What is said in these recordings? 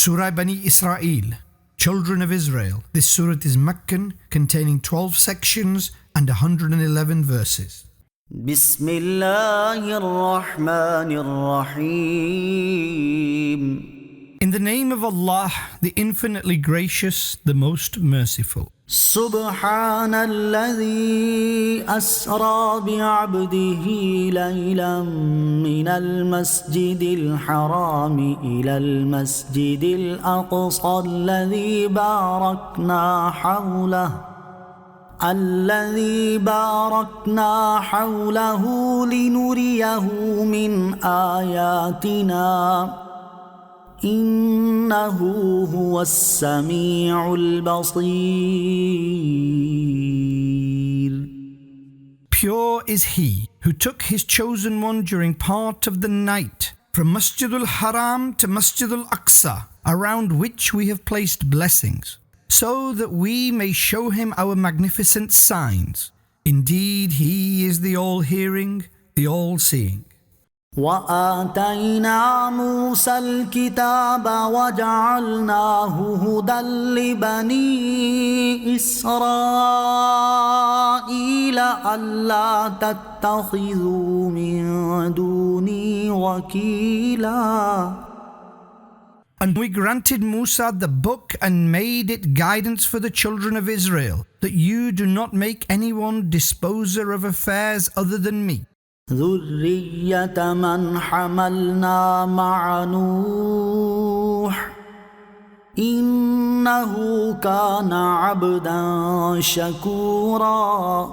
Surah Bani Israel, Children of Israel. This surah is Meccan, containing 12 sections and 111 verses. بسم الله الرحمن الرحيم. In the name of Allah, the infinitely gracious, the most merciful. سبحان الذي أسرى بعبده ليلا من المسجد الحرام إلى المسجد الأقصى الذي باركنا حوله لنريه من آياتنا إنه هو السميع البصير. Pure is he who took his chosen one during part of the night from Masjidul Haram to Masjidul Aqsa, around which we have placed blessings, so that we may show him our magnificent signs. Indeed, he is the all-hearing, the all-seeing. وآتينا موسى الكتاب وجعلناه هدى لبني إسرائيل ألا تتخذوا من دوني وكيلا. And we granted Musa the book and made it guidance for the children of Israel, that you do not make anyone disposer of affairs other than me. ذرية من حملنا مع نوح إنه كان عبدا شكورا.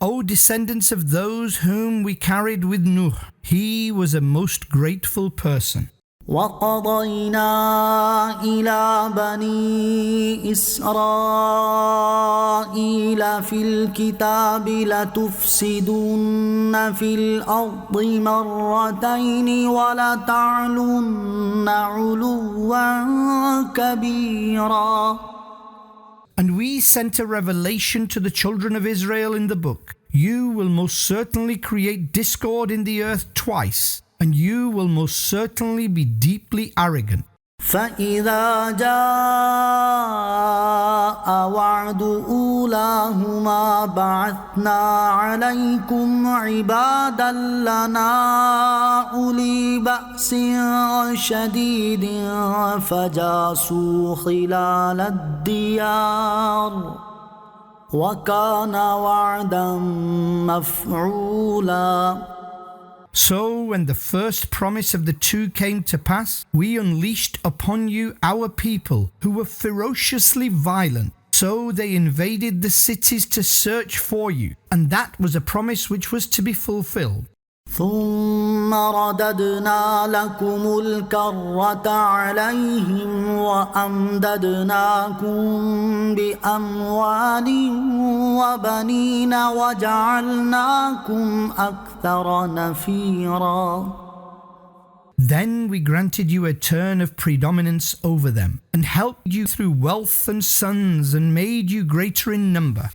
O descendants of those whom we carried with Nuh, he was a most grateful person. وقضينا إلى بني إسرائيل في الكتاب لتفسدن في الأرض مرتين ولتعلن علوا كبيرا. And we sent a revelation to the children of Israel in the book. You will most certainly create discord in the earth twice, and you will most certainly be deeply arrogant. فإذا جاء وعد أولاهما بعثنا عليكم عبادا لنا أولي بأس شديد فجاسوا خلال الديار وكان وعدا مفعولا. So when the first promise of the two came to pass, we unleashed upon you our people who were ferociously violent. So they invaded the cities to search for you, and that was a promise which was to be fulfilled. ثم رددنا لكم الكرة عليهم وأمددناكم بأموال وبنين وجعلناكم أكثر نفيرا. Then we granted you a turn of predominance over them, and helped you through wealth and sons, and made you greater in number.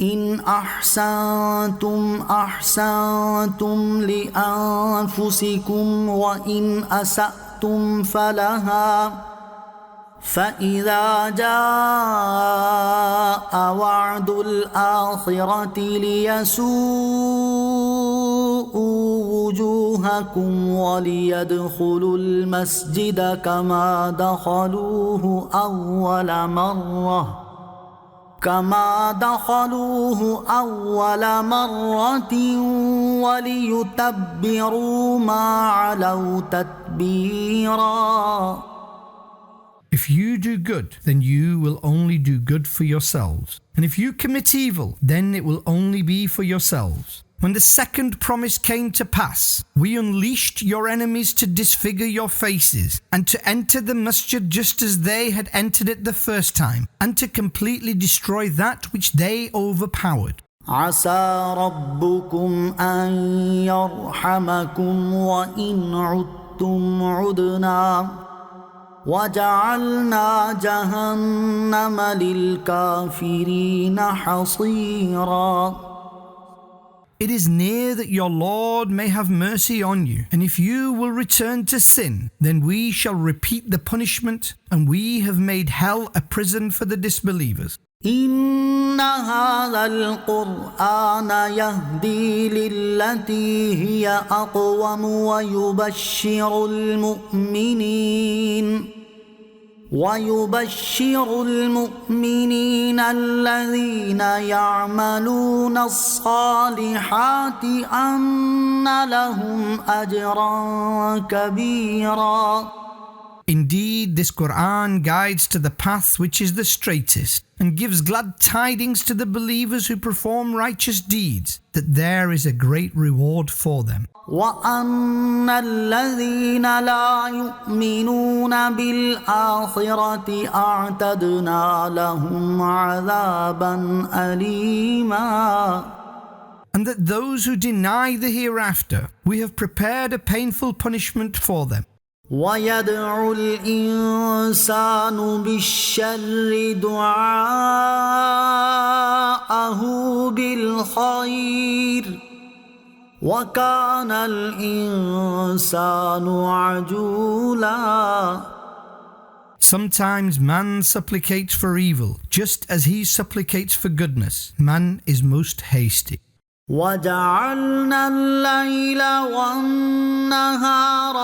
إن أحسنتم أحسنتم لأنفسكم وإن أسأتم فلها فإذا جاء وعد الآخرة ليسوءوا وجوهكم وليدخلوا المسجد كما دخلوه أول مرة وليتبروا ما علوا تتبيرا. If you do good, then you will only do good for yourselves. And if you commit evil, then it will only be for yourselves. When the second promise came to pass, we unleashed your enemies to disfigure your faces, and to enter the masjid just as they had entered it the first time, and to completely destroy that which they overpowered. عسى ربكم أن يرحمكم وإن عدتم عدنا وجعلنا جهنم للكافرين حصيرا. It is near that your Lord may have mercy on you, and if you will return to sin, then we shall repeat the punishment, and we have made hell a prison for the disbelievers. إن هذا القرآن يهدي للتي هي أقوم ويبشر المؤمنين الذين يعملون الصالحات أن لهم أجرا كبيرا. Indeed, this Quran guides to the path which is the straightest and gives glad tidings to the believers who perform righteous deeds that there is a great reward for them. وأن الذين لا يؤمنون بالآخرة أعتدنا لهم عذابا أليما. And that those who deny the hereafter, we have prepared a painful punishment for them. ويدعو الإنسان بالشر دعاءه بالخير وكان الإنسان عجولا. Sometimes man supplicates for evil, just as he supplicates for goodness. Man is most hasty. وجعلنا الليل والنهار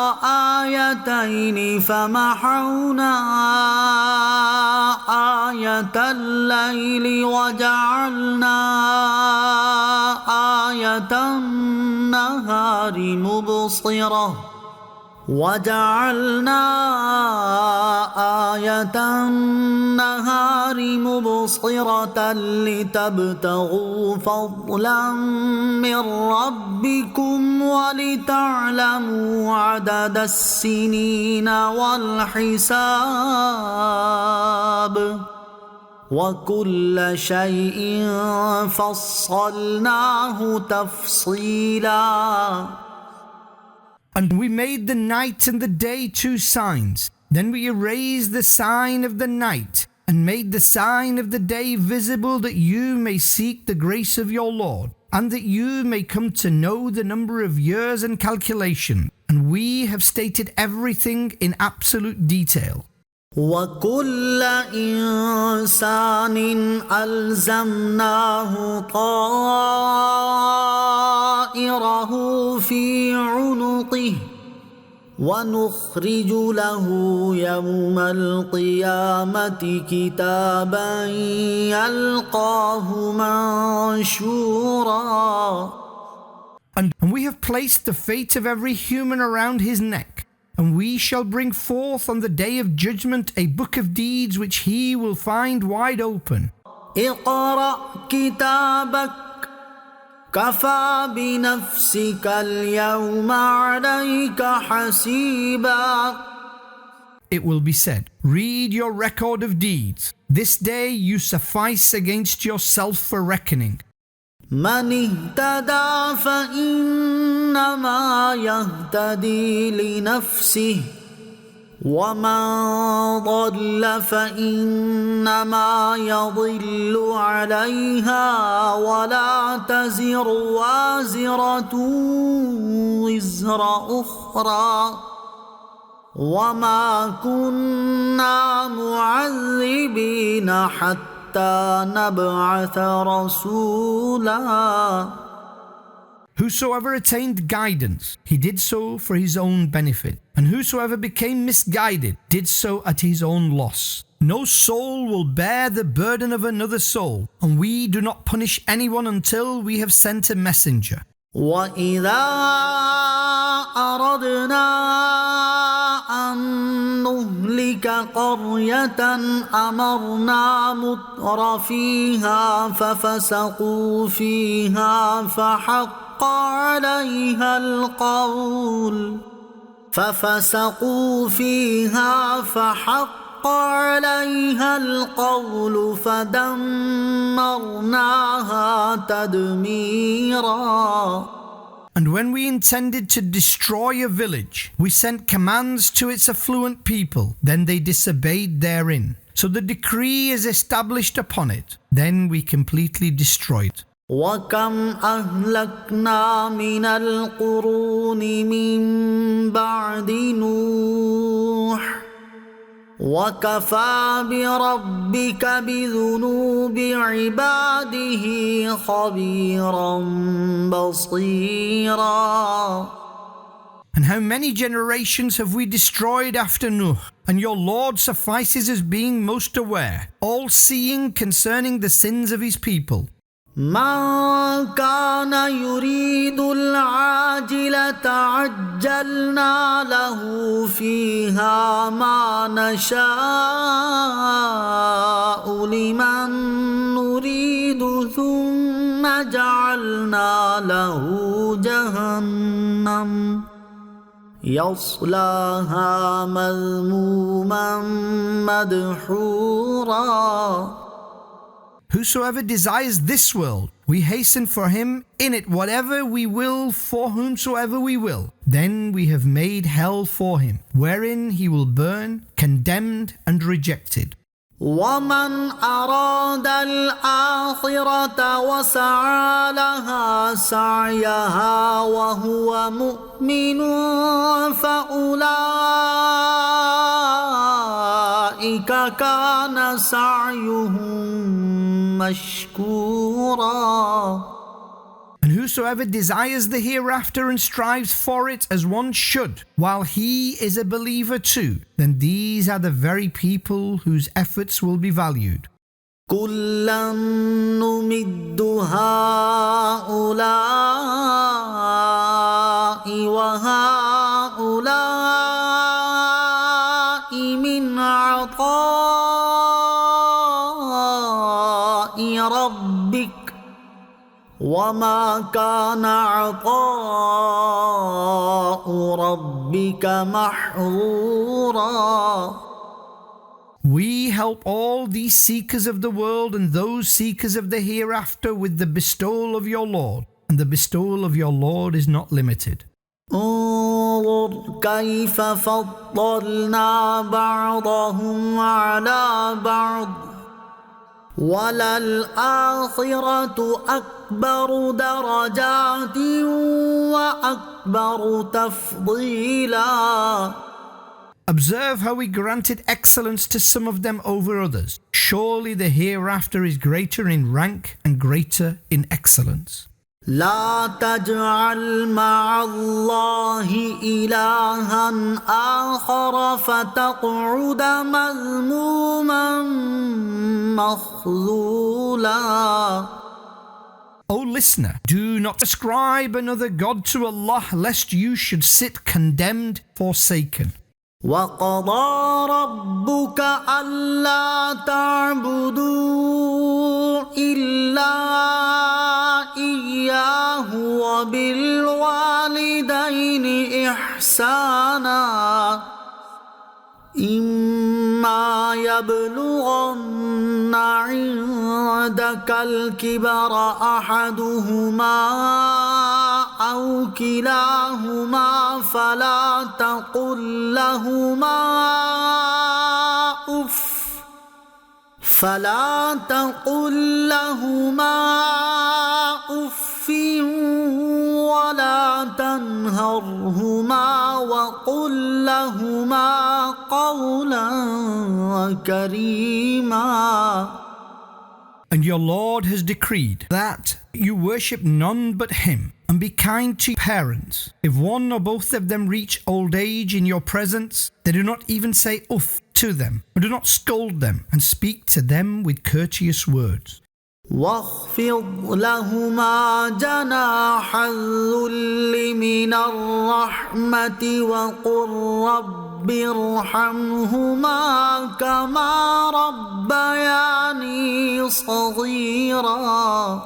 آيتين فمحونا آية الليل وجعلنا آية النهار مبصرة لتبتغوا فضلا من ربكم ولتعلموا عدد السنين والحساب وكل شيء فصلناه تفصيلا. And we made the night and the day two signs. Then we erased the sign of the night and made the sign of the day visible, that you may seek the grace of your Lord, and that you may come to know the number of years and calculation. And we have stated everything in absolute detail. وكل إنسان ألزمناه طائره في عنقه ونخرج له يوم القيامة كتابا يلقاه منشورا. And we have placed the fate of every human around his neck. And we shall bring forth on the day of judgment a book of deeds which he will find wide open. اقرأ كتابك كفى بنفسك اليوم عليك حسيبا. It will be said, read your record of deeds. This day you suffice against yourself for reckoning. من اهتدى فإنما يهتدي لنفسه ومن ضل فإنما يضل عليها ولا تزر وازرة وزر أخرى وما كنا معذبين حتى نبعث رسولا. Whosoever attained guidance, he did so for his own benefit, and whosoever became misguided did so at his own loss. No soul will bear the burden of another soul, and we do not punish anyone until we have sent a messenger. وَإِذَا أَرَدْنَا أَن نُهْلِكَ قَرْيَةً أَمَرْنَا مُتْرَ فِيهَا فَفَسَقُوا فِيهَا فَحَقَّ عليها القول فدمرناها تدميرا. And when we intended to destroy a village, we sent commands to its affluent people, then they disobeyed therein. So the decree is established upon it, then we completely destroyed. وكم أهلكنا من القرون من بعد نوح وكفى بربك بذنوب عباده خبيرا بصيرا. And how many generations have we destroyed after Nuh? And your Lord suffices as being most aware, all-seeing concerning the sins of his people. من كان يريد العاجلة عجلنا له فيها ما نشاء لمن نريد ثم جعلنا له جهنم يصلاها مذموما مدحورا. Whosoever desires this world, we hasten for him in it whatever we will for whomsoever we will. Then we have made hell for him, wherein he will burn, condemned and rejected. ومن أراد الآخرة وسعى لها سعيها وهو مؤمن فأولئك كان سعيهم مشكورا. And whosoever desires the hereafter and strives for it as one should, while he is a believer too, then these are the very people whose efforts will be valued. كلا نمد هؤلاء وهؤلاء من عطاء ربك وما كان عطاء ربك محظورا. We help all these seekers of the world and those seekers of the hereafter with the bestowal of your Lord, and the bestowal of your Lord is not limited. انظر كيف فضلنا بعضهم على بعض وللآخرة أكبر درجات وأكبر تفضيلا. Observe how we granted excellence to some of them over others. Surely the hereafter is greater in rank and greater in excellence. لا تجعل مع الله إلها آخر فتقعد مذموما مخذولا. O listener, do not ascribe another God to Allah, lest you should sit condemned, forsaken. وقضى ربك ألا تعبدوا إلا إياه وبالوالدين إحسانا إما يبلغن عندك الكبر أحدهما أو كلاهما فلا تقل لهما أف ولا تنهرهما وقل لهما قولا كريما. And your Lord has decreed that you worship none but Him, and be kind to parents. If one or both of them reach old age in your presence, then do not even say uff to them, and do not scold them, and speak to them with courteous words. واخفض لهما جناح الذل من الرحمة وقل رب ارحمهما كما ربياني صغيرا.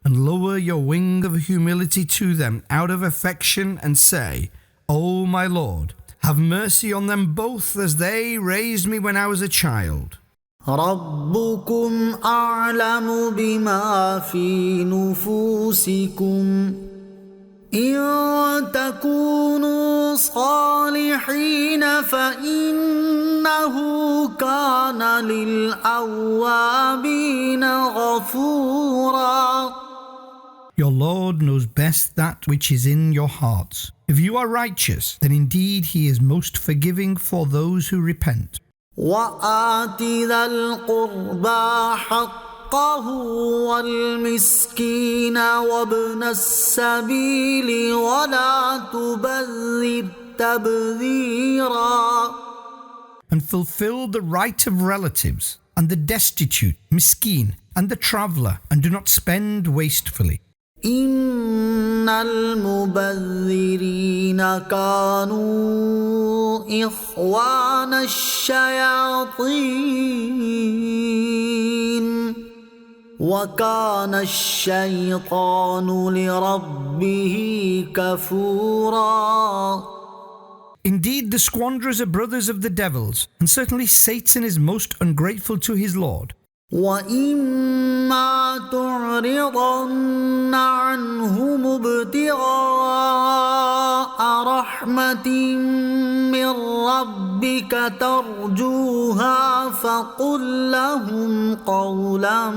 And lower your wing of humility to them out of affection and say, O my Lord, have mercy on them both as they raised me when I was a child. ربكم أعلم بما في نفوسكم إن تكونوا صالحين فإن كان للأوابين غفورا. Your Lord knows best that which is in your hearts. If you are righteous, then indeed He is most forgiving for those who repent. وآت ذا القربى حقه والمسكين وابن السبيل ولا تبذر تبذيرا. And fulfill the right of relatives, and the destitute, miskin, and the traveller, and do not spend wastefully. إن المبذرين كانوا إخوان الشياطين وكان الشيطان لربه كفورا. Indeed, the squanderers are brothers of the devils, and certainly Satan is most ungrateful to his Lord. وَإِمَّا تُعْرِضَنَّ عَنْهُمُ ابْتِغَاءَ رَحْمَةٍ مِّن رَّبِّكَ تَرْجُوهَا فَقُل لَّهُمْ قَوْلًا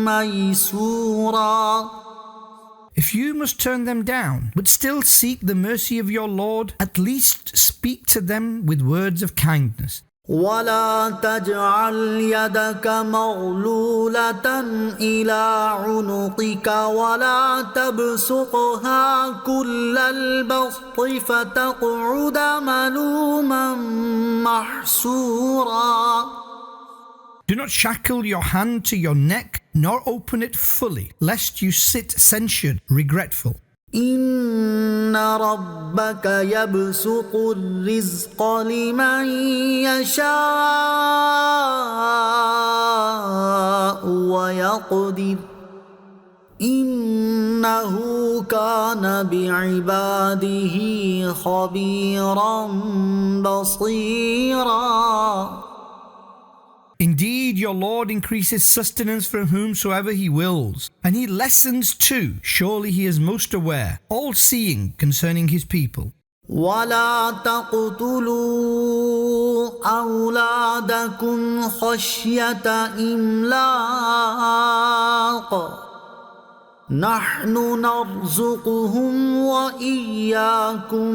مَّيْسُورًا. If you must turn them down, but still seek the mercy of your Lord, at least speak to them with words of kindness. ولا تجعل يدك مغلولة إلى عنقك ولا تبسطها كل البسط فتقعد ملوما محسورا. Do not shackle your hand to your neck, nor open it fully, lest you sit censured, regretful. إن ربك يبسط الرزق لمن يشاء ويقدر إنه كان بعباده خبيرا بصيرا. Indeed, your Lord increases sustenance from whomsoever He wills, and He lessens too. Surely He is most aware, all-seeing concerning His people. ولا تقتلوا أولادكم خشية إملاق نحن نرزقهم وإياكم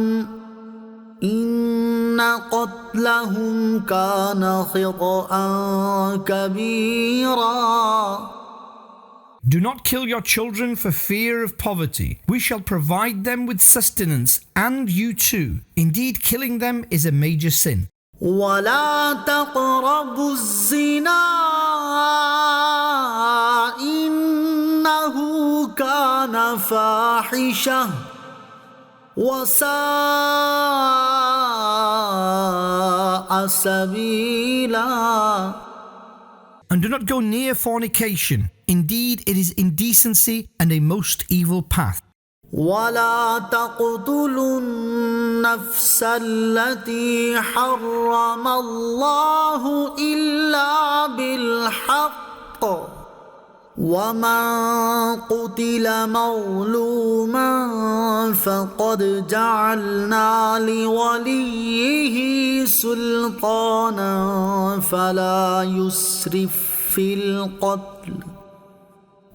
إن قتلهم كان خطأ كبيرا. Do not kill your children for fear of poverty. We shall provide them with sustenance, and you too. Indeed, killing them is a major sin. ولا تقربوا الزنا إنه كان فاحشة وساء سبيلا. And do not go near fornication. Indeed, it is indecency and a most evil path. ولا تقتلوا النفس التي حرم الله إلا بالحق ومن قتل مظلوما فقد جعلنا لوليه سلطانا فلا يسرف في القتل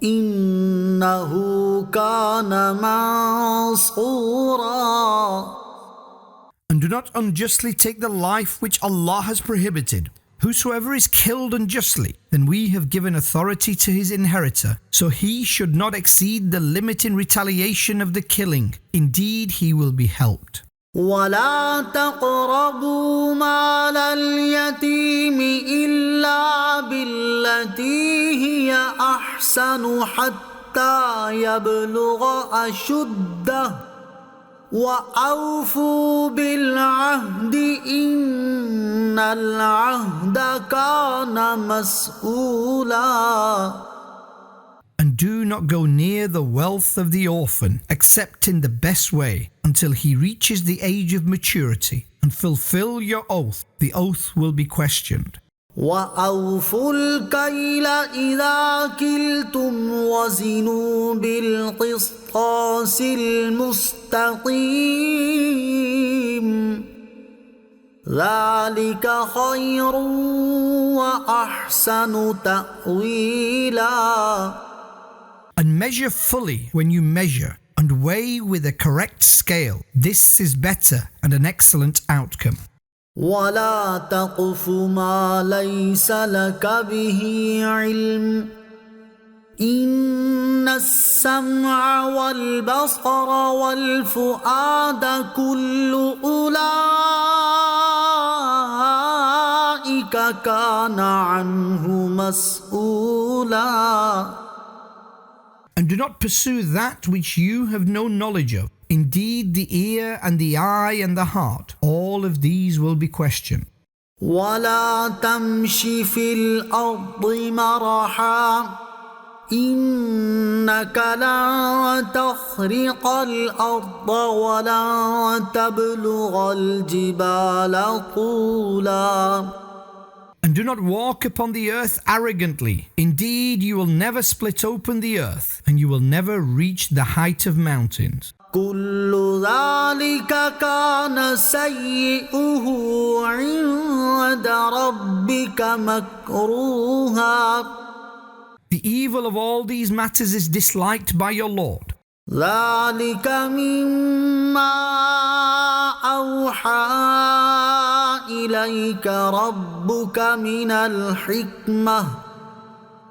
إنه كان منصورا. And do not unjustly take the life which Allah has prohibited. Whosoever is killed unjustly, then we have given authority to his inheritor, so he should not exceed the limit in retaliation of the killing. Indeed, he will be helped. ولا تقربوا مال اليتيم إلا بالتي هي أحسن حتى يبلغ أشده وأوفوا بالعهد إن العهد كان مسؤولا. And do not go near the wealth of the orphan, except in the best way, until he reaches the age of maturity, and fulfill your oath. The oath will be questioned. وأوفوا الكيل إذا كلتم وزنوا بالقسطاس المستقيم ذلك خير وأحسن تأويلا. And measure fully when you measure, and weigh with a correct scale. This is better and an excellent outcome. ولا تقف ما ليس لك به علم إن السمع والبصر والفؤاد كل أولئك كان عنه مسؤولا. And do not pursue that which you have no knowledge of. Indeed, the ear and the eye and the heart, all of these will be questioned. ولا تمش في الأرض مرحا إنك لن تخرق الأرض ولن تبلغ الجبال طولا. And do not walk upon the earth arrogantly. Indeed, you will never split open the earth, and you will never reach the height of mountains. كل ذلك كان سيئه عند ربك مكروها. The evil of all these matters is disliked by your Lord. ذلك مما أوحى إليك ربك من الحكمة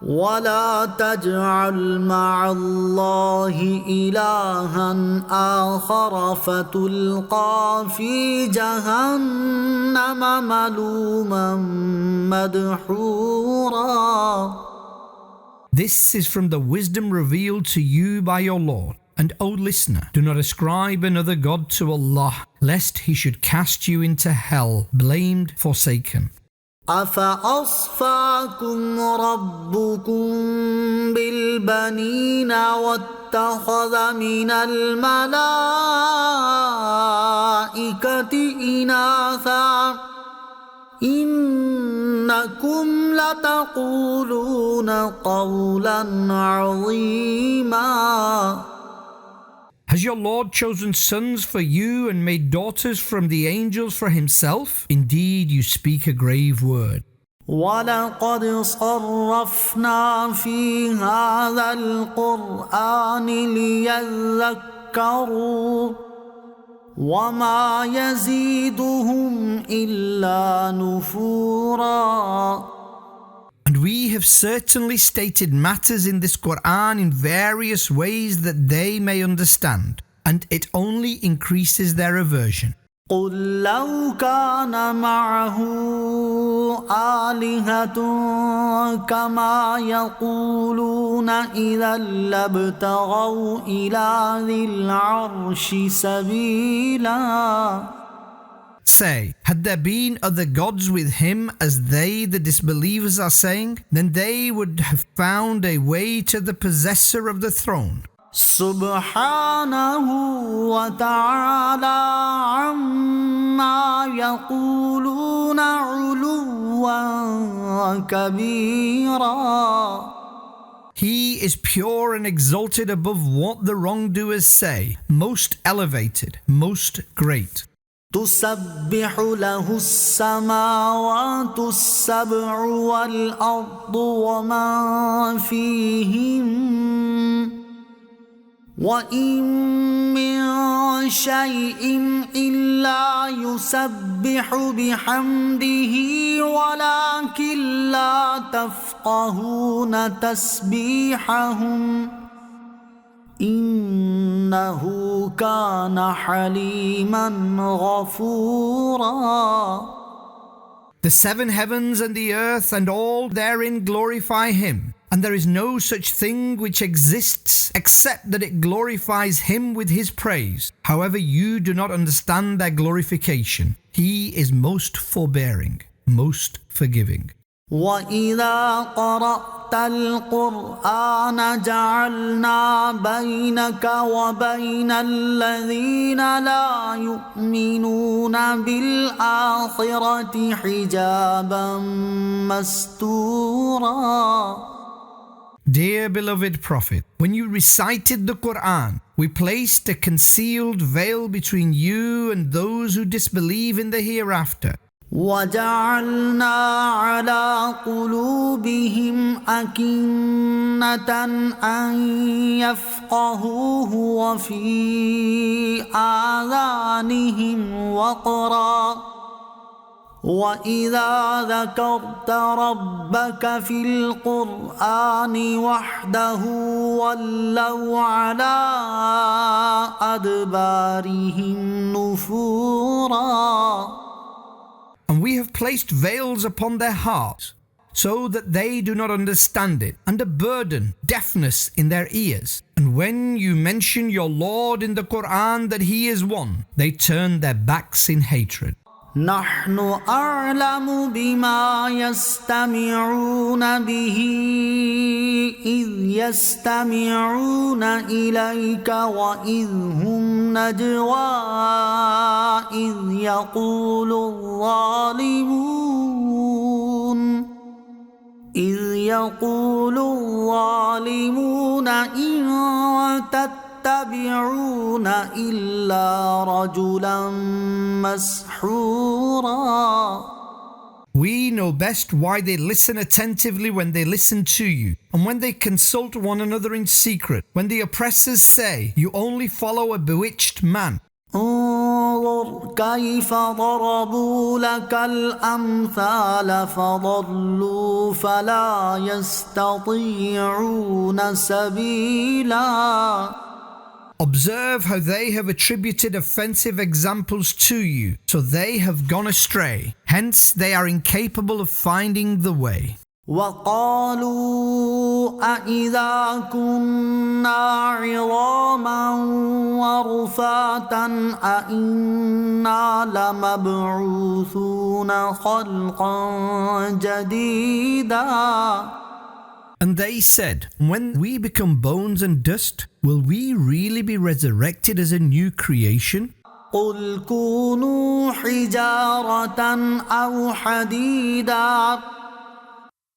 ولا تجعل مع الله إلها آخر فتلقى في جهنم ملوما مدحورا. This is from the wisdom revealed to you by your Lord. And O listener, do not ascribe another God to Allah, lest He should cast you into hell, blamed, forsaken. أفأصفاكم ربكم بالبنين واتخذ من الملائكة إناثا إنكم لتقولون قولا عظيما. Has your Lord chosen sons for you and made daughters from the angels for Himself? Indeed, you speak a grave word. وَلَقَدْ صَرَّفْنَا فِي هَذَا الْقُرْآنِ لِيَذَّكَّرُوا وَمَا يَزِيدُهُمْ إِلَّا نُفُورًا. And we have certainly stated matters in this Quran in various ways that they may understand, and it only increases their aversion. قُلْ لَوْ كَانَ مَعَهُ آلِهَةٌ كَمَا يَقُولُونَ إِذًا لَابْتَغَوْا إِلَى ذِي الْعَرْشِ سَبِيلًا. Say, had there been other gods with him as they, the disbelievers, are saying, then they would have found a way to the possessor of the throne. سبحانه وتعالى عما يقولون علوا كبيرا. He is pure and exalted above what the wrongdoers say, most elevated, most great. تسبح له السماوات السبع والأرض ومن فيهن وإن من شيء إلا يسبح بحمده ولكن لا تفقهون تسبيحهم إنه كان حليما غفورا. The seven heavens and the earth and all therein glorify Him, and there is no such thing which exists except that it glorifies Him with His praise. However, you do not understand their glorification. He is most forbearing, most forgiving. وَإِذَا قَرَأْتَ الْقُرْآنَ جَعَلْنَا بَيْنَكَ وَبَيْنَ الَّذِينَ لَا يُؤْمِنُونَ بِالْآخِرَةِ حِجَابًا مَسْتُورًا. Dear beloved Prophet, when you recited the Quran, we placed a concealed veil between you and those who disbelieve in the hereafter, وجعلنا على قلوبهم أكنة أن يفقهوه وفي آذانهم وقرا وإذا ذكرت ربك في القرآن وحده ولوا على أدبارهم نفورا. And we have placed veils upon their hearts, so that they do not understand it, and a burden, deafness in their ears. And when you mention your Lord in the Quran that He is one, they turn their backs in hatred. نحن أعلم بما يستمعون به إذ يستمعون إليك وإذ هم نجوى إذ يقول الظالمون إن تتبعون إلا رجلا مسحورا. We know best why they listen attentively when they listen to you, and when they consult one another in secret, when the oppressors say, you only follow a bewitched man. انظر كيف ضربوا لك الأمثال فضلوا فلا يستطيعون سبيلا. Observe how they have attributed offensive examples to you, so they have gone astray. Hence they are incapable of finding the way. وقالوا أإذا كنا عظاما ورفاتا أإنا لمبعوثون خلقا جديدا. And they said, when we become bones and dust, will we really be resurrected as a new creation? قل كونوا حجارة أو حديدا.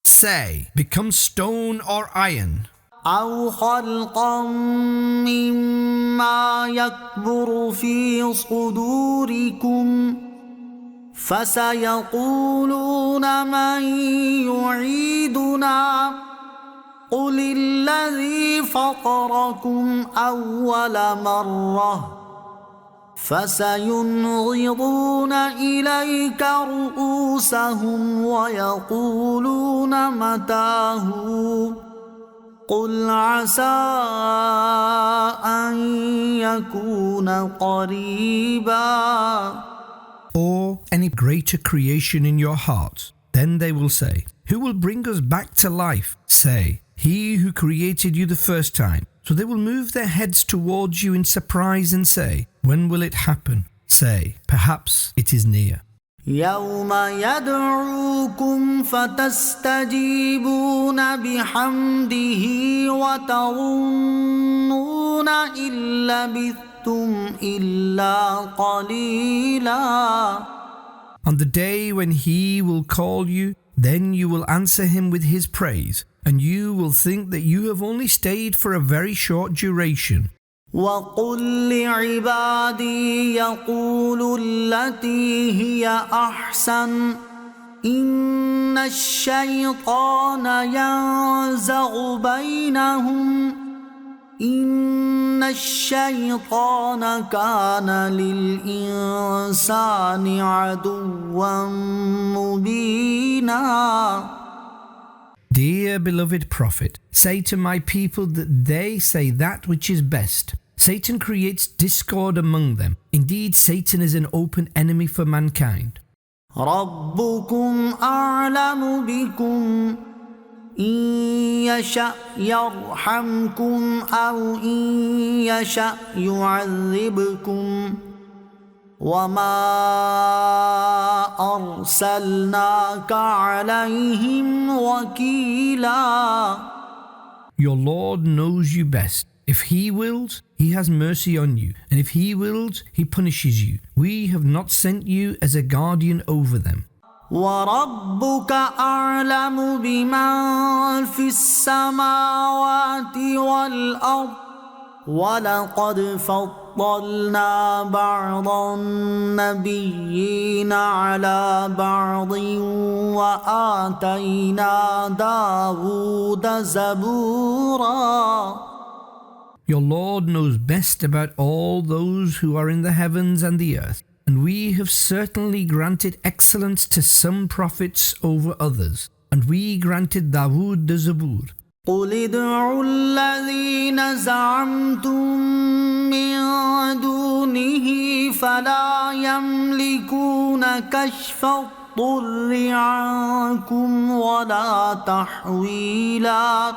Say, become stone or iron. أو خلقا مما يكبر في صدوركم فسيقولون من يعيدنا قل الذي فطركم أول مرة فسينغضون إليك رؤوسهم ويقولون متاه قل عسى أن يكون قريبا. Or any greater creation in your hearts. Then they will say, who will bring us back to life? Say, He who created you the first time. So they will move their heads towards you in surprise and say, when will it happen? Say, perhaps it is near. يوم يدعوكم فتستجيبون بحمده وتظنون إن لبثتم إلا قليلا. On the day when He will call you, then you will answer Him with His praise, and you will think that you have only stayed for a very short duration. وقل لعبادي يقولوا التي هي أحسن إن الشيطان ينزغ بينهم إن الشيطان كان للإنسان عدوا مبينا. Dear beloved Prophet, say to my people that they say that which is best. Satan creates discord among them. Indeed, Satan is an open enemy for mankind. ربكم أعلم بكم إن يشأ يرحمكم أو إن يشأ يعذبكم وما أرسلناك عليهم وكيلا. Your Lord knows you best. If He wills, He has mercy on you, and if He wills, He punishes you. We have not sent you as a guardian over them. وربك أعلم بمن في السماوات والأرض ولقد فضلنا وفضلنا بعض النبيين على بعض وآتينا داود زبورا. Your Lord knows best about all those who are in the heavens and the earth, and we have certainly granted excellence to some prophets over others, and we granted Dawood the Zabur. قل ادعوا الذين زعمتم من دونه فلا يملكون كشف الضر عنكم ولا تحويلا.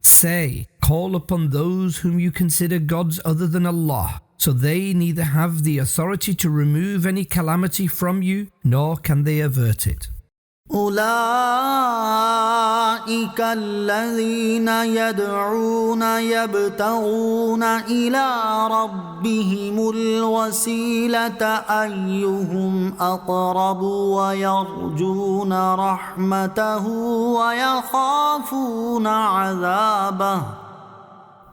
Say, call upon those whom you consider gods other than Allah, so they neither have the authority to remove any calamity from you, nor can they avert it. أولئك الذين يدعون يبتغون إلى ربهم الوسيلة أيهم أقرب ويرجون رحمته ويخافون عذابه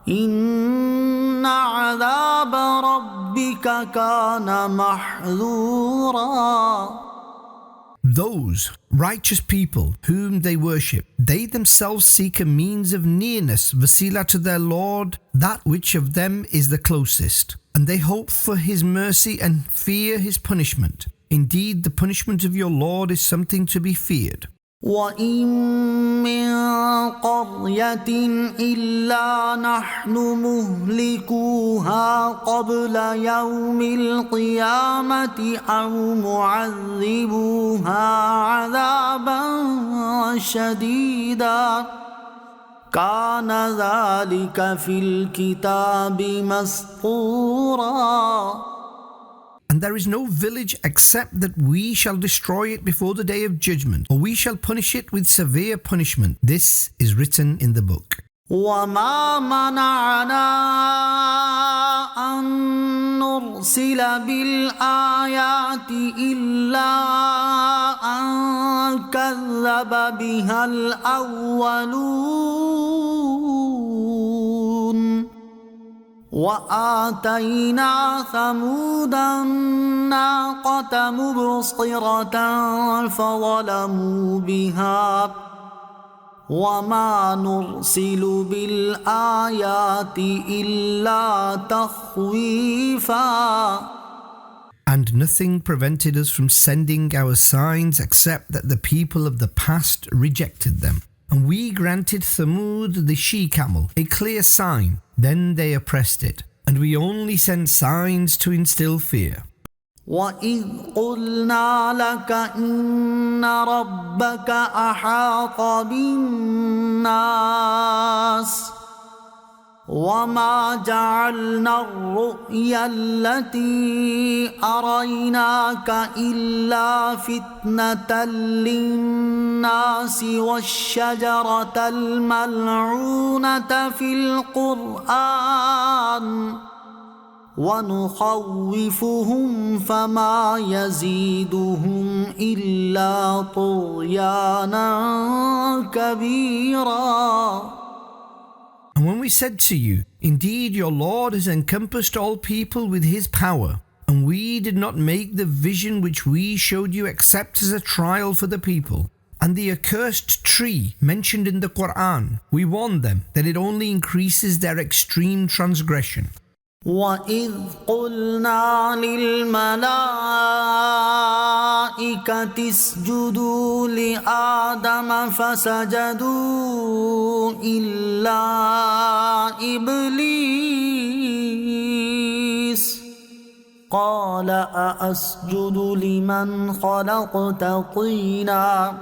إن عذاب ربك كان محذورا. Those righteous people whom they worship, they themselves seek a means of nearness, wasila, to their Lord, that which of them is the closest, and they hope for His mercy and fear His punishment. Indeed, the punishment of your Lord is something to be feared. وَإِن مِّن قَرْيَةٍ إِلَّا نَحْنُ مُهْلِكُوهَا قَبْلَ يَوْمِ الْقِيَامَةِ أَوْ مُعَذِّبُوهَا عَذَابًا شَدِيدًا كَانَ ذَلِكَ فِي الْكِتَابِ مَسْطُورًا. And there is no village except that we shall destroy it before the day of judgment, or we shall punish it with severe punishment. This is written in the book. وَمَا مَنَعَنَا أَن نُّرْسِلَ بِالْآيَاتِ إِلَّا أَن كَذَّبَ بِهَا الْأَوَّلُونَ وآتينا ثمود الناقة مبصرة فظلموا بها وما نرسل بالآيات إلا تخويفا. And nothing prevented us from sending our signs except that the people of the past rejected them. And we granted Thamud the she-camel a clear sign. Then they oppressed it, and we only sent signs to instill fear. وَإِذْ قُلْنَا لَكَ إِنَّ رَبَّكَ أَحَاطَ بِالنَّاسِ وَمَا جَعَلْنَا الرُّؤْيَا الَّتِي أَرَيْنَاكَ إِلَّا فِتْنَةً لِلنَّاسِ وَالشَّجَرَةَ الْمَلْعُونَةَ فِي الْقُرْآنِ وَنُخَوِّفُهُمْ فَمَا يَزِيدُهُمْ إِلَّا طُغْيَانًا كَبِيرًا. And when we said to you, indeed your Lord has encompassed all people with His power, and we did not make the vision which we showed you except as a trial for the people, and the accursed tree mentioned in the Quran, we warned them that it only increases their extreme transgression. وَإِذْ قُلْنَا لِلْمَلَائِكَةِ اسْجُدُوا لِآدَمَ فَسَجَدُوا إِلَّا إِبْلِيسَ قَالَ أَأَسْجُدُ لِمَنْ خَلَقْتَ طِينًا.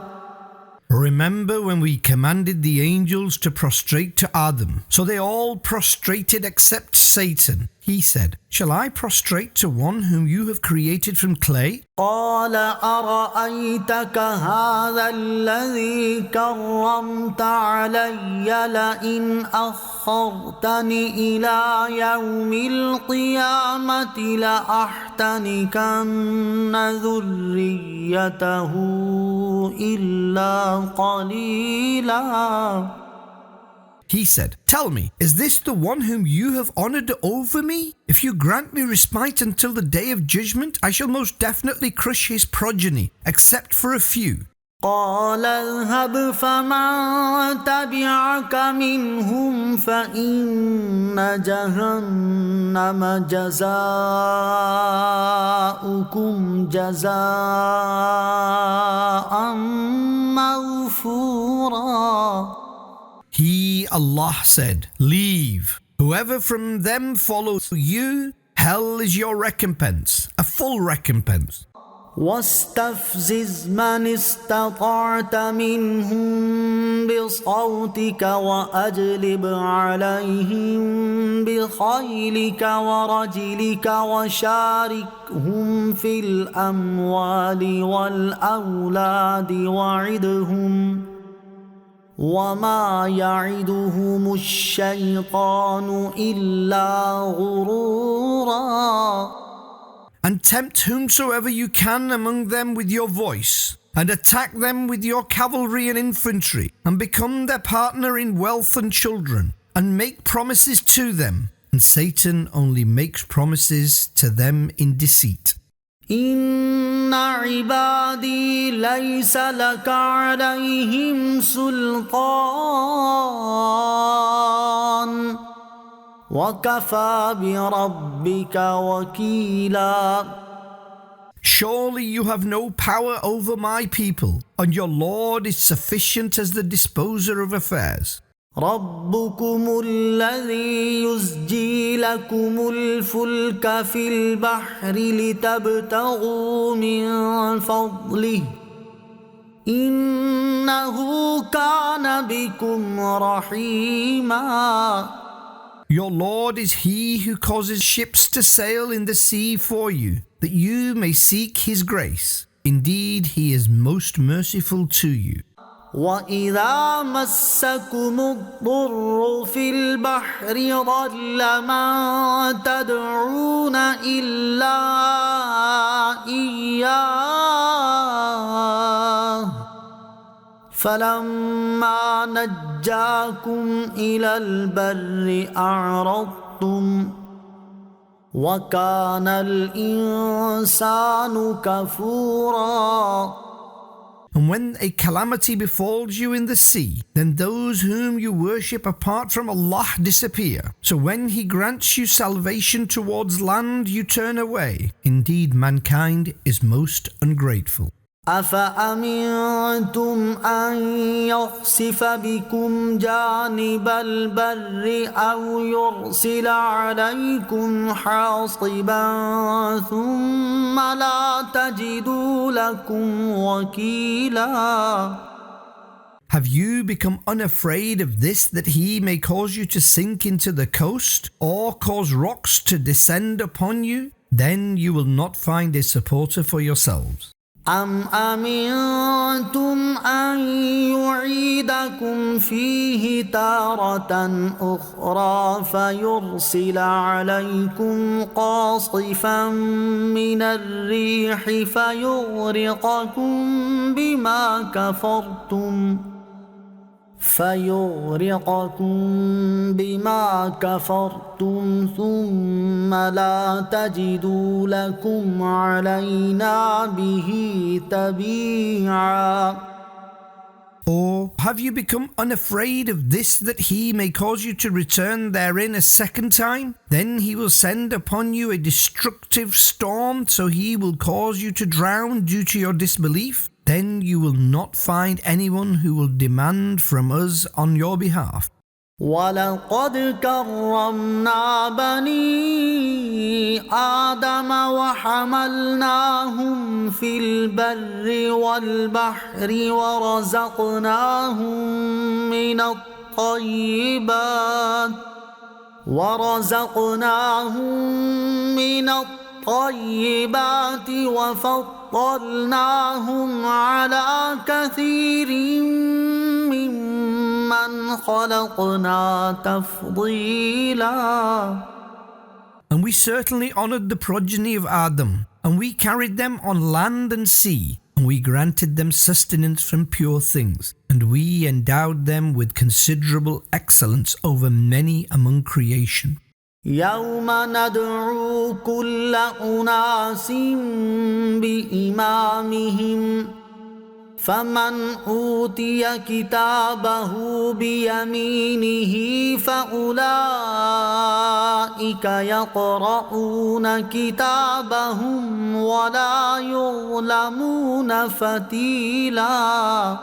Remember when we commanded the angels to prostrate to Adam, so they all prostrated except Satan. He said, "Shall I prostrate to one whom you have created from clay?" قال أرأيتك هذا الذي كرمت علي لئن أخرتني إلى يوم القيامة لأحتنكن ذريته إلا قليلا. He said, "Tell me, is this the one whom you have honored over me? If you grant me respite until the day of judgment, I shall most definitely crush his progeny, except for a few." قال اذهب فمن تبعك منهم فإن جهنم جزاؤكم جزاء موفورا. He, Allah, said, "Leave. Whoever from them follows you, hell is your recompense, a full recompense." واستفزز من استطعت منهم بصوتك وأجلب عليهم بخيلك ورجلك وشاركهم في الأموال والأولاد وعدهم وما يعدهم الشيطان إلا غرورا. And tempt whomsoever you can among them with your voice, and attack them with your cavalry and infantry, and become their partner in wealth and children, and make promises to them, and Satan only makes promises to them in deceit. إن عبادي ليس لك عليهم سلطان وكفى بربك وكيلا. Surely you have no power over my people, and your Lord is sufficient as the disposer of affairs. ربكم الذي يزجي لكم الفلك في البحر لتبتغوا من فضله إنه كان بكم رحيما. Your Lord is He who causes ships to sail in the sea for you, that you may seek His grace. Indeed, He is most merciful to you. وَإِذَا مَسَّكُمُ الضُّرُّ فِي الْبَحْرِ ضَلَّ مَن تَدْعُونَ إِلَّا إِيَّاهُ فَلَمَّا نَجَّاكُمْ إِلَى الْبَرِّ أَعْرَضْتُمْ وَكَانَ الْإِنسَانُ كَفُورًا. And when a calamity befalls you in the sea, then those whom you worship apart from Allah disappear. So when He grants you salvation towards land, you turn away. Indeed, mankind is most ungrateful. أفأمنتم أن يخسف بكم جانب البر أو يرسل عليكم حاصبا ثم لا تجدوا لكم وكيلا. Have you become unafraid of this, that He may cause you to sink into the coast, or cause rocks to descend upon you? Then you will not find a supporter for yourselves. أم أمنتم أن يعيدكم فيه تارة أخرى فيرسل عليكم قاصفا من الريح فيغرقكم بما كفرتم ثم لا تجدوا لكم علينا به تبيعا. Or have you become unafraid of this, that He may cause you to return therein a second time? Then He will send upon you a destructive storm, so He will cause you to drown due to your disbelief. Then you will not find anyone who will demand from us on your behalf. وَلَقَدْ كَرَّمْنَا بَنِي آدَمَ وَحَمَلْنَاهُمْ فِي الْبَرِّ وَالْبَحْرِ ورزقناهم من الطيبات وفضلناهم على كثير ممن خلقنا تفضيلا. And we certainly honored the progeny of Adam, and we carried them on land and sea, and we granted them sustenance from pure things, and we endowed them with considerable excellence over many among creation. يوم ندعو كل أناس بإمامهم فمن أوتي كتابه بيمينه فأولئك يقرؤون كتابهم ولا يظلمون فتيلا.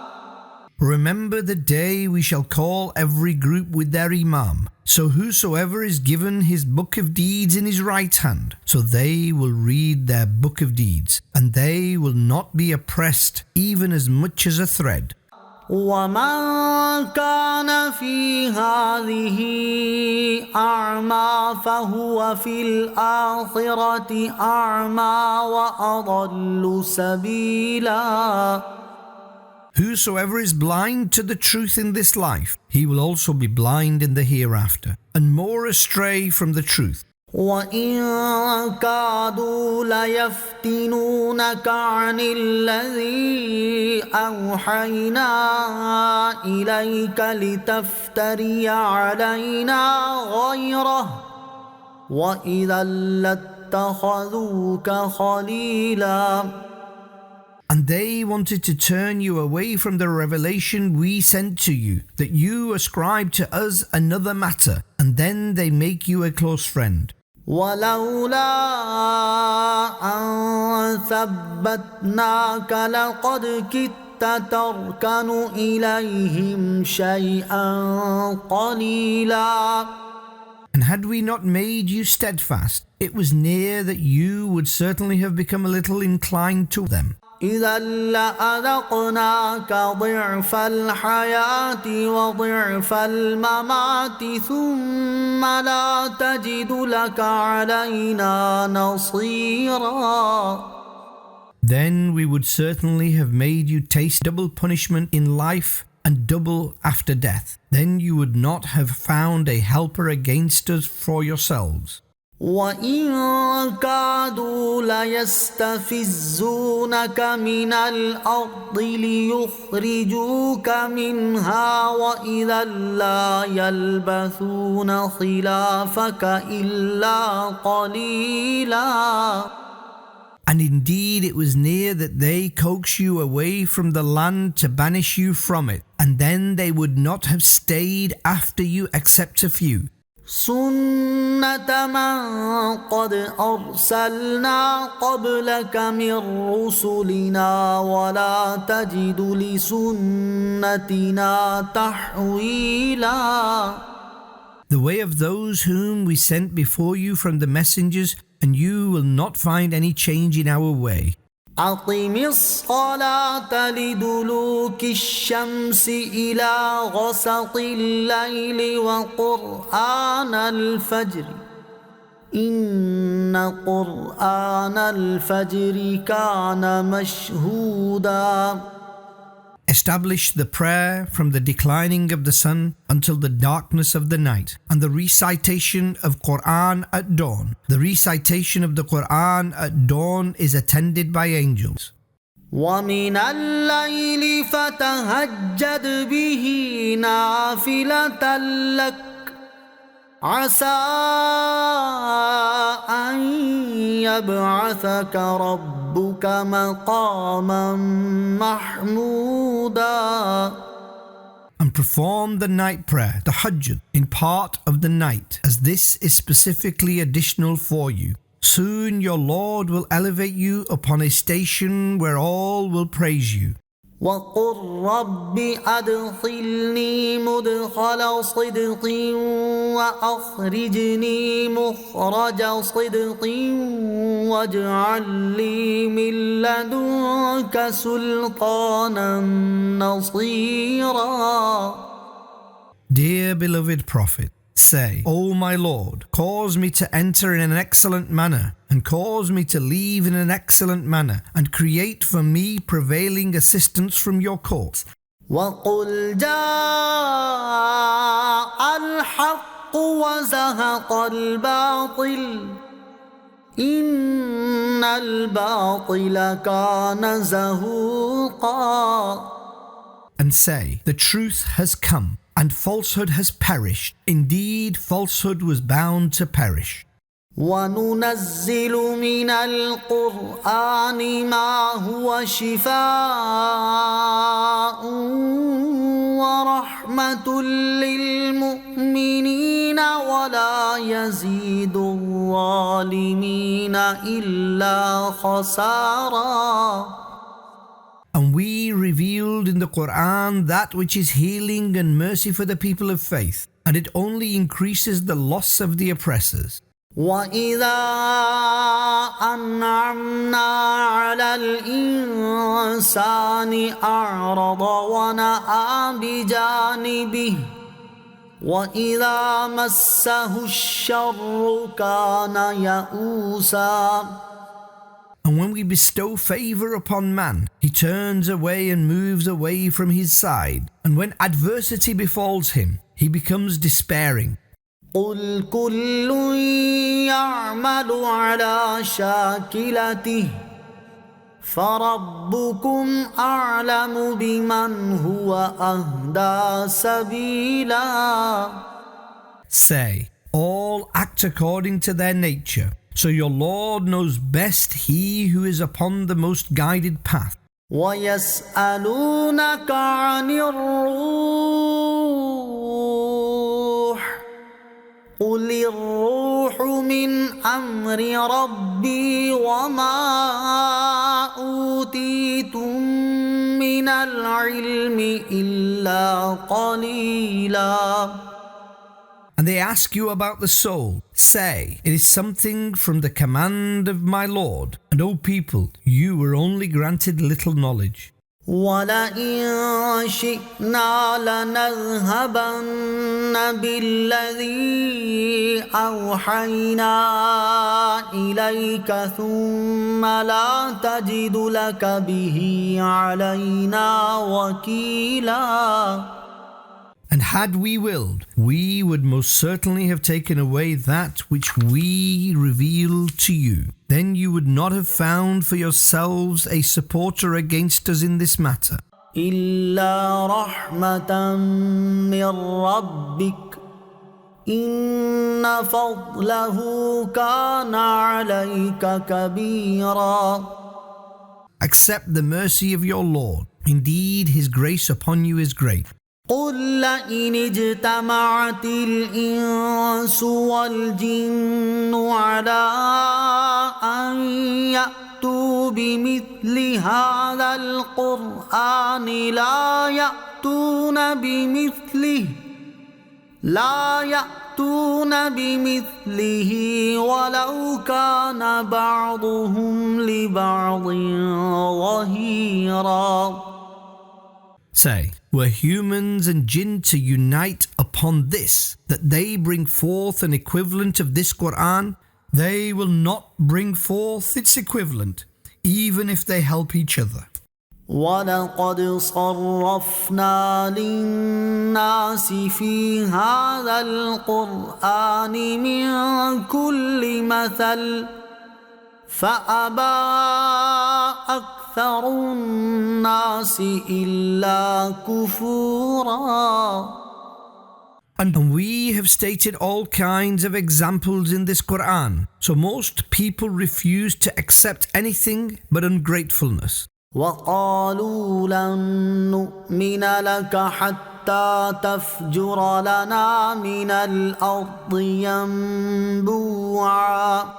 Remember the day we shall call every group with their imam. So whosoever is given his book of deeds in his right hand, so they will read their book of deeds, and they will not be oppressed even as much as a thread. ومن كان في هذه أعمى فهو في الآخرة أعمى وأضل سبيلا. Whosoever is blind to the truth in this life, he will also be blind in the hereafter, and more astray from the truth. وَإِن كَادُوا لَيَفْتِنُونَكَ عَنِ الَّذِي أَوْحَيْنَا إِلَيْكَ لِتَفْتَرِيَ عَلَيْنَا غَيْرَهُ وَإِذًا لَاتَّخَذُوكَ خَلِيلًا. And they wanted to turn you away from the revelation we sent to you, that you ascribe to us another matter, and then they make you a close friend. وَلَوْلَا أَن ثَبَّتْنَاكَ لَقَدْ كِدتَّ تَرْكَنُ إِلَيْهِمْ شَيْئًا قَلِيلًا. And had we not made you steadfast, it was near that you would certainly have become a little inclined to them. إِذًا لَأَذَقْنَاكَ ضِعْفَ الْحَيَاةِ وَضِعْفَ الْمَمَاتِ ثُمَّ لَا تَجِدُ لَكَ عَلَيْنَا نَصِيرًا. Then we would certainly have made you taste double punishment in life and double after death. Then you would not have found a helper against us for yourselves. وَإِن كَادُوا لَيَسْتَفِزُّونَكَ مِنَ الْأَرْضِ لِيُخْرِجُوكَ مِنْهَا وَإِذًا لَا يَلْبَثُونَ خِلَافَكَ إِلَّا قَلِيلًا. And indeed it was near that they coaxed you away from the land to banish you from it, and then they would not have stayed after you except a few. سُنَّةَ مَن قَدْ أَرْسَلْنَا قَبْلَكَ مِن رُّسُلِنَا وَلَا تَجِدُ لِسُنَّتِنَا تَحْوِيلًا. The way of those whom we sent before you from the messengers, and you will not find any change in our way. أقم الصلاة لدلوك الشمس إلى غسق الليل وقرآن الفجر إن قرآن الفجر كان مشهودا. Establish the prayer from the declining of the sun until the darkness of the night, and the recitation of Quran at dawn. The recitation of the Quran at dawn is attended by angels. وَمِنَ اللَّيْلِ فَتَهَجَّدْ بِهِ نَافِلَةً لَكَ عَسَىٰ أَن يَبْعَثَكَ رَبُّكَ مَقَامًا مَحْمُودًا. And perform the night prayer, the Hajj, in part of the night, as this is specifically additional for you. Soon your Lord will elevate you upon a station where all will praise you. وَقُلْ رَبِّ أَدْخِلْنِي مُدْخَلَ صِدْقٍ وَأَخْرِجْنِي مُخْرَجَ صِدْقٍ وَاجْعَل لِّي مِن لَّدُنكَ سُلْطَانًا نَّصِيرًا. Dear beloved Prophet, say, O my Lord, cause me to enter in an excellent manner, and cause me to leave in an excellent manner, and create for me prevailing assistance from your court. وَقُلْ جَاءَ الْحَقُّ وَزَهَقَ الْبَاطِلُ إن الباطل كان زهوقا. And say, the truth has come, and falsehood has perished. Indeed, falsehood was bound to perish. وننزل من القرآن ما هو شفاء ورحمة للمؤمنين ولا يزيد الظالمين إلا خسارا. And we revealed in the Quran that which is healing and mercy for the people of faith, and it only increases the loss of the oppressors. وَإِذَا أَنْعَمْنَا عَلَى الْإِنسَانِ أَعْرَضَ وَنَأَىٰ بِجَانِبِهِ وَإِذَا مَسَّهُ الشَّرُّ كَانَ يَئُوسًا. And when we bestow favor upon man, he turns away and moves away from his side. And when adversity befalls him, he becomes despairing. قُلْ كُلٌّ يَعْمَلُ عَلَى شَاكِلَتِهِ فَرَبُّكُمْ أَعْلَمُ بِمَنْ هُوَ أَهْدَىٰ سَبِيلًا. Say, all act according to their nature. So your Lord knows best he who is upon the most guided path. وَيَسْأَلُونَكَ عَنِ الرُّوحِ قُلِ الرُّوحُ مِنْ أَمْرِ رَبِّي وَمَا أُوتِيتُم مِّنَ الْعِلْمِ إِلَّا قَلِيلًا. And they ask you about the soul. Say, it is something from the command of my Lord. And O people, you were only granted little knowledge. وَلَئِن شِئْنَا لَنَذْهَبَنَّ بِالَّذِي أَوْحَيْنَا إِلَيْكَ ثُمَّ لَا تَجِدُ لَكَ بِهِ عَلَيْنَا وَكِيلًا. And had we willed, we would most certainly have taken away that which we revealed to you. Then you would not have found for yourselves a supporter against us in this matter. إِلَّا رَحْمَةً مِّن رَّبِّكَ إِنَّ فَضْلَهُ كَانَ عَلَيْكَ كَبِيرًا. Accept the mercy of your Lord. Indeed, his grace upon you is great. قُل لَّئِنِ اجْتَمَعَتِ الْإِنسُ وَالْجِنُّ عَلَىٰ أَن يَأْتُوا بِمِثْلِ هَٰذَا الْقُرْآنِ لَا يَأْتُونَ بِمِثْلِهِ وَلَوْ كَانَ بَعْضُهُمْ لِبَعْضٍ ظَهِيرًا. Say, were humans and jinn to unite upon this, that they bring forth an equivalent of this Quran, they will not bring forth its equivalent, even if they help each other. وَلَقَدْ صَرَّفْنَا لِلنَّاسِ فِي هَٰذَا الْقُرْآنِ مِن كُلِّ مَثَلٍ فَأَبَىٰ أَكْثَرُ النَّاسِ إِلَّا كُفُورًا. And we have stated all kinds of examples in this Quran, so most people refuse to accept anything but ungratefulness. وَقَالُوا لَن نُّؤْمِنَ لَكَ حَتَّىٰ تَفْجُرَ لَنَا مِنَ الْأَرْضِ يَنبُوعًا.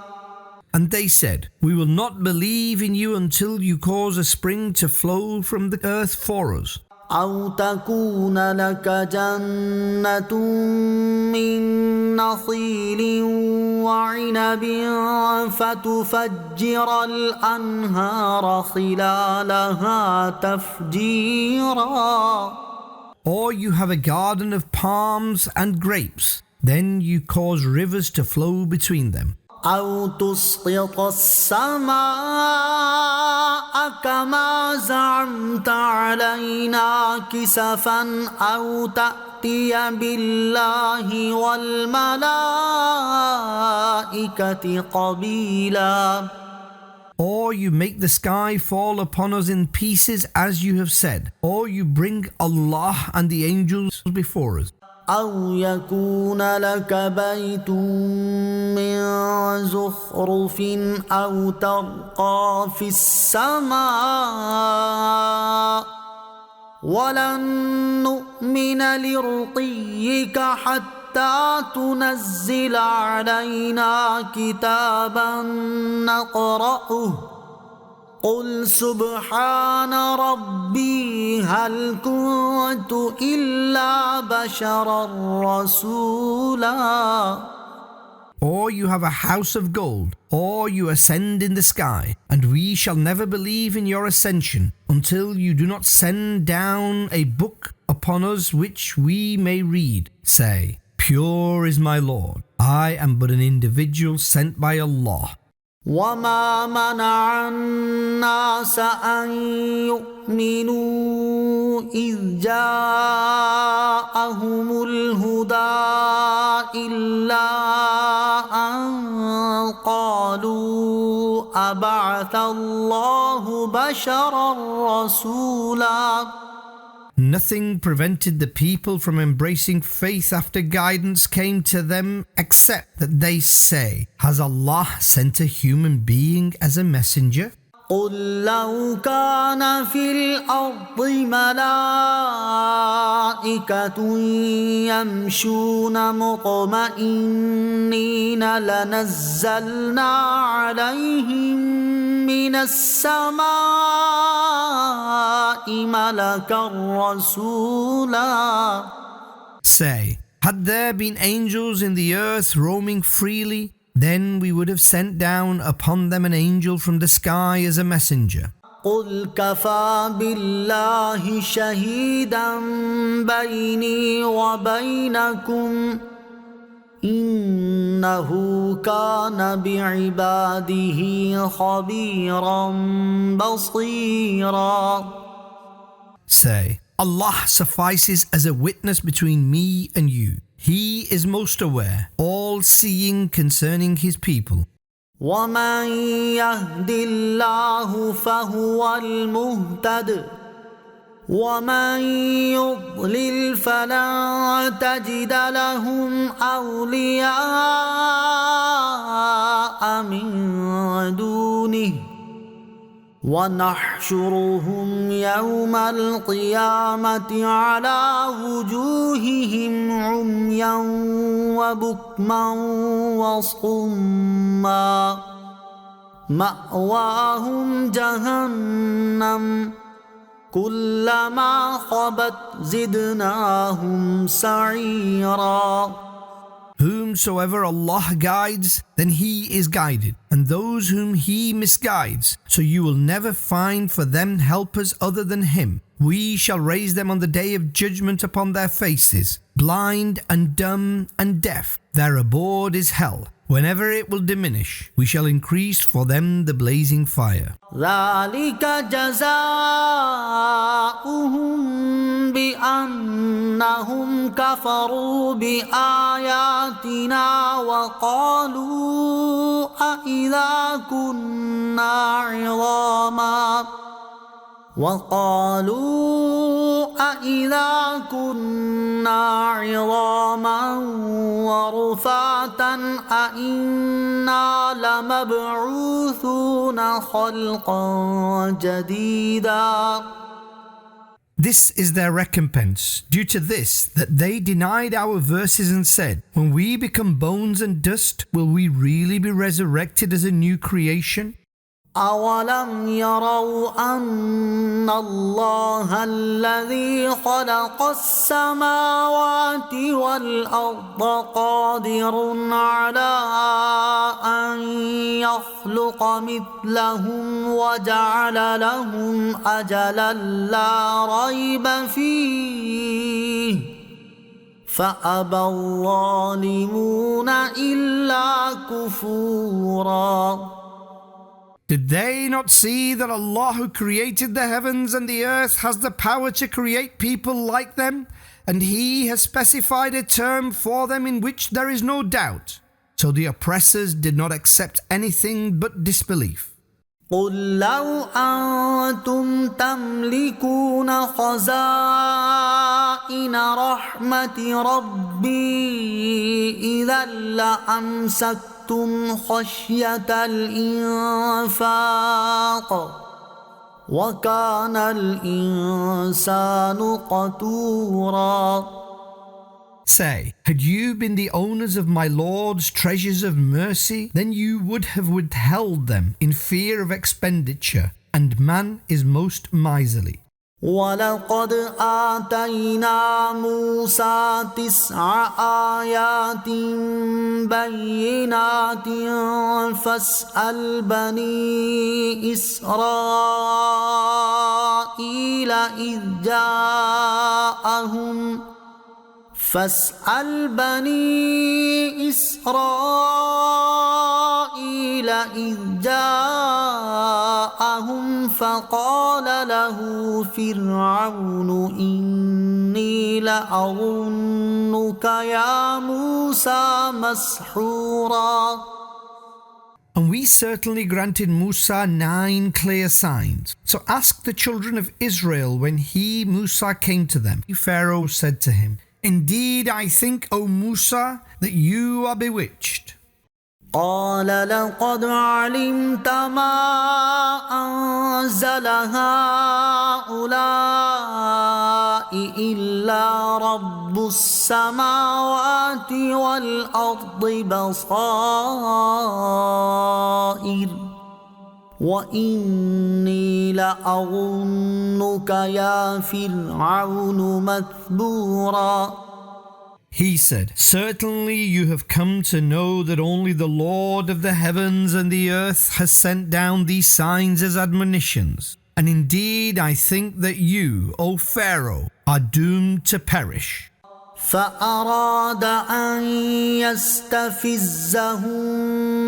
And they said, we will not believe in you until you cause a spring to flow from the earth for us. أَوْ تَكُونَ لَكَ جَنَّةٌ مِّن نَّخِيلٍ وَعِنَبٍ فَتُفَجِّرَ الْأَنْهَارَ خِلَالَهَا تَفْجِيرًا. Or you have a garden of palms and grapes, then you cause rivers to flow between them. أَوْ تُسْقِطَ السَّمَاءَ كَمَا زَعَمْتَ عَلَيْنَا كِسَفًا أَوْ تَأْتِيَ يأتي بالله والملائكة قبيلا. Or you make the sky fall upon us in pieces as you have said, or you bring Allah and the angels before us. أو يكون لك بيت من زخرف أو ترقى في السماء ولن نؤمن لرقيك حتى تنزل علينا كتابا نقرأه قل سبحان ربي هل كنت إلا بشرا رسولا. Or you have a house of gold, or you ascend in the sky, and we shall never believe in your ascension until you do not send down a book upon us which we may read. Say, pure is my Lord, I am but an individual sent by Allah. وما منع الناس أن يؤمنوا إذ جاءهم الهدى إلا أن قالوا أبعث الله بشرا رسولا. Nothing prevented the people from embracing faith after guidance came to them except that they say, has Allah sent a human being as a messenger? قل لو كان في الأرض ملائكة يمشون مطمئنين لنزلنا عليهم من السماء ملكا رسولا. Say, had there been angels in the earth roaming freely, then we would have sent down upon them an angel from the sky as a messenger. قل كفى بالله شهيدا بيني وبينكم إنه كان بعباده خبيرا بصيرا. Say, Allah suffices as a witness between me and you. He is most aware, all-seeing concerning His people. ومن يهد الله فهو المهتد ومن يضلل فلن تجد لهم أولياء من دونه ونحشرهم يوم القيامة على وجوههم عميا وبكما وصما مأواهم جهنم كلما خبت زدناهم سعيرا. Whomsoever Allah guides, then he is guided, and those whom He misguides, so you will never find for them helpers other than Him. We shall raise them on the day of judgment upon their faces, blind and dumb and deaf. Their abode is hell. Whenever it will diminish, we shall increase for them the blazing fire. ذلك جزاؤهم بأنهم كفروا بآياتنا وقالوا أإذا كنا عظاما ورفاتا أإنا لمبعوثون خلقا جديدا. This is their recompense, due to this, that they denied our verses and said, when we become bones and dust, will we really be resurrected as a new creation? أولم يروا أن الله الذي خلق السماوات والأرض قادر على أن يخلق مثلهم وجعل لهم أجلا لا ريب فيه فأبى الظالمون إلا كفورا. Did they not see that Allah who created the heavens and the earth has the power to create people like them, and He has specified a term for them in which there is no doubt. So the oppressors did not accept anything but disbelief. قل لو أنتم تملكون خزائن رحمة ربي إذا لأمسكتم خشية الإنفاق وكان الإنسان قتورا. Say, had you been the owners of my Lord's treasures of mercy, then you would have withheld them in fear of expenditure, and man is most miserly. ولقد آتينا موسى 9 آيات بينات فاسأل بني إسرائيل إذ جاءهم فقال له فرعون إني لأظنك يا موسى مسحورا. And we certainly granted Musa 9 clear signs. So ask the children of Israel when Musa came to them. Pharaoh said to him, Indeed, I think, O Musa, that you are bewitched. قال لقد علمت ما أنزل هؤلاء إلا رب السماوات والأرض بصائر وإني لأظنك يا فرعون مثبورا. He said, Certainly you have come to know that only the Lord of the heavens and the earth has sent down these signs as admonitions. And indeed I think that you, O Pharaoh, are doomed to perish. فأراد أن يستفزهم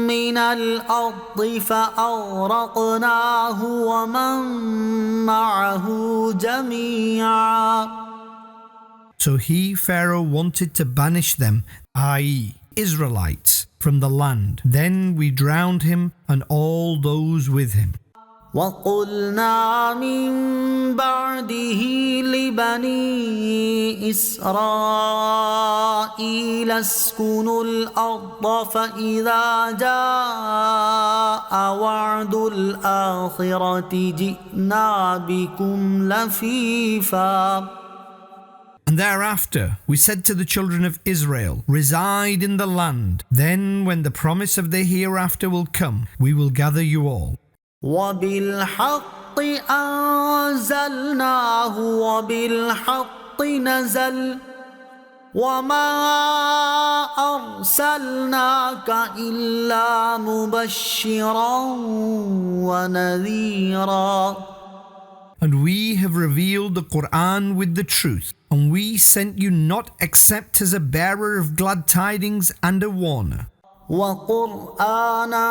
من الأرض فأغرقناه ومن معه جميعا. So Pharaoh, wanted to banish them, i.e., Israelites, from the land. Then we drowned him and all those with him. وقلنا من بعده لبني إسرائيل اسكنوا الأرض فإذا جاء وعد الآخرة جئنا بكم لفيفا. And thereafter we said to the children of Israel, Reside in the land. Then when the promise of the hereafter will come, we will gather you all. وبالحق أنزلناه وبالحق نزل وما أرسلناك إلا مبشرا ونذيرا. And we have revealed the Quran with the truth, and we sent you not except as a bearer of glad tidings and a warner. وقرآنا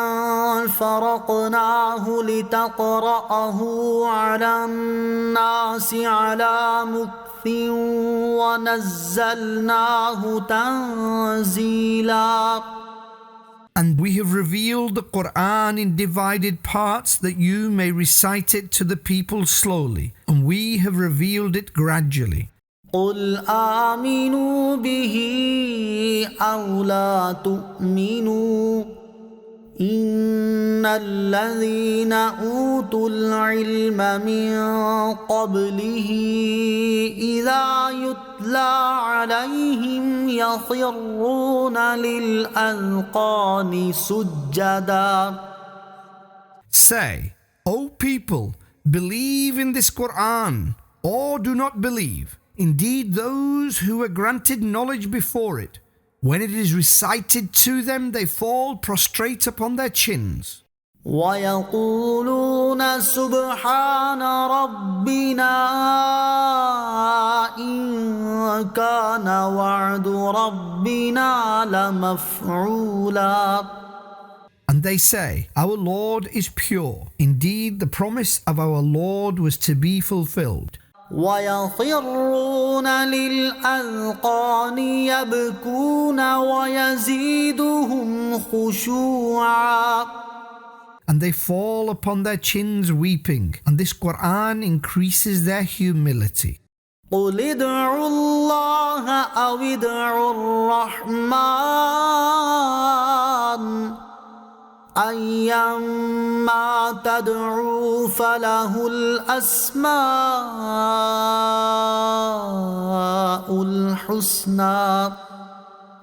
فرقناه لتقرأه على الناس على مكث ونزلناه تنزيلا. And we have revealed the Quran in divided parts that you may recite it to the people slowly, and we have revealed it gradually. قل آمنوا به أو لا تؤمنوا إن الذين أوتوا العلم من قبله إذا يتلى عليهم يخرون للأذقان سجدا. Say, O people, believe in this Quran, or do not believe. Indeed, those who were granted knowledge before it, when it is recited to them, they fall prostrate upon their chins. وَيَقُولُونَ سُبْحَانَ رَبِّنَا إِن كَانَ وَعْدُ رَبِّنَا لَمَفْعُولًا. And they say, Our Lord is pure. Indeed, the promise of our Lord was to be fulfilled. ويخرون للأذقان يبكون ويزيدهم خشوعا. And they fall upon their chins weeping, and this Quran increases their humility. قل ادعوا الله أو ادعوا الرحمن أيما تدعوا فله الأسماء الحسنى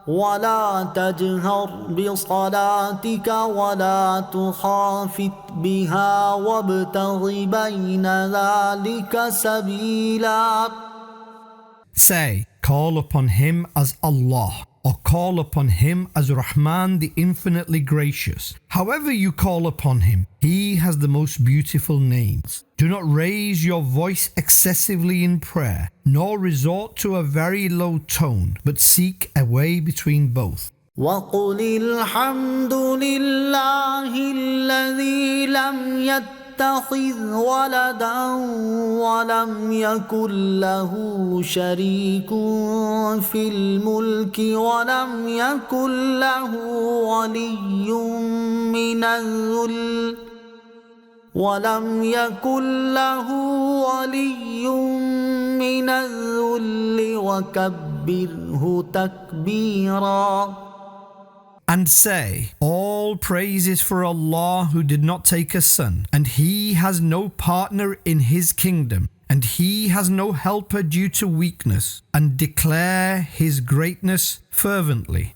ولا تجهر بصلاتك ولا تخافت بها وابتغ بين ذلك سبيلا. Say, call upon him as Allah, or call upon him as Rahman, the infinitely gracious. However you call upon him, he has the most beautiful names. Do not raise your voice excessively in prayer, nor resort to a very low tone, but seek a way between both. وقل الحمد لله الذي لم يتخذ ولدا ولم يكن له شريك في الملك ولم يكن له ولي من الذل وكبره تكبيرا. And say, all praise is for Allah who did not take a son, and he has no partner in his kingdom, and he has no helper due to weakness, and declare his greatness fervently.